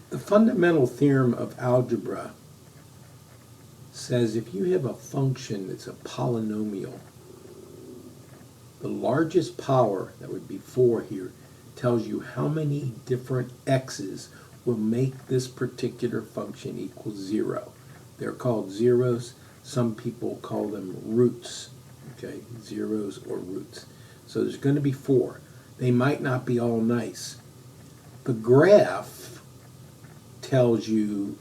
The fundamental theorem of algebra says if you have a function that's a polynomial, the largest power, that would be 4 here, tells you how many different x's will make this particular function equal 0. They're called zeros. Some people call them roots, okay, zeros or roots. So there's going to be 4. They might not be all nice. The graph tells you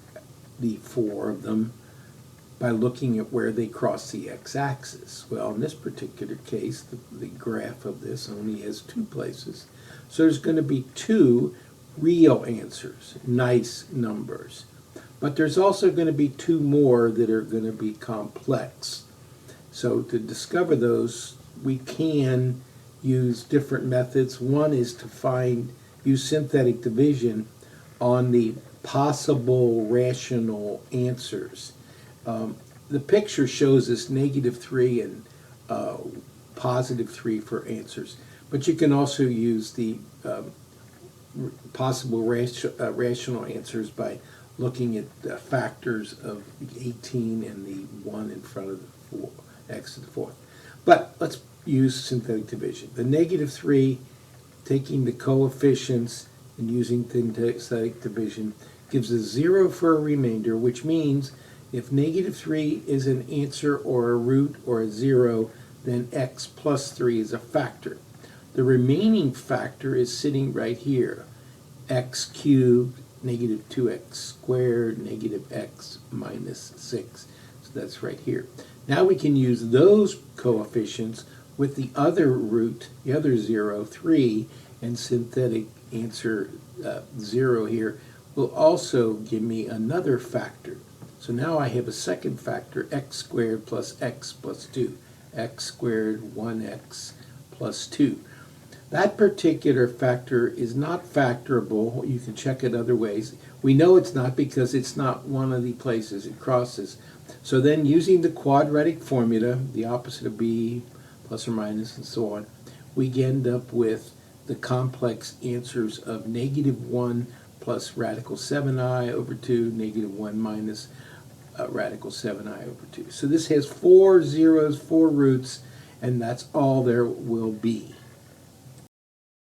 the 4 of them by looking at where they cross the x-axis. Well, in this particular case, the graph of this only has 2 places. So there's going to be 2 real answers, nice numbers. But there's also going to be 2 more that are going to be complex. So to discover those, we can use different methods. One is to use synthetic division on the possible rational answers. The picture shows us -3 and +3 for answers, but you can also use the possible rational answers by looking at the factors of the 18 and the 1 in front of the 4, x to the 4th. But let's use synthetic division. The -3, taking the coefficients and using synthetic division, gives a 0 for a remainder, which means if -3 is an answer or a root or a 0, then x plus 3 is a factor. The remaining factor is sitting right here, x cubed, -2x squared, -x minus 6. So that's right here. Now we can use those coefficients with the other root, the other 0, 3, and synthetic answer 0 here will also give me another factor. So now I have a second factor, x squared plus x plus 2. X squared, 1x plus 2. That particular factor is not factorable. You can check it other ways. We know it's not because it's not one of the places it crosses. So then using the quadratic formula, the opposite of b, plus or minus, and so on, we end up with the complex answers of -1 plus radical 7i over 2, -1 minus radical 7i over 2. So this has 4 zeros, 4 roots, and that's all there will be.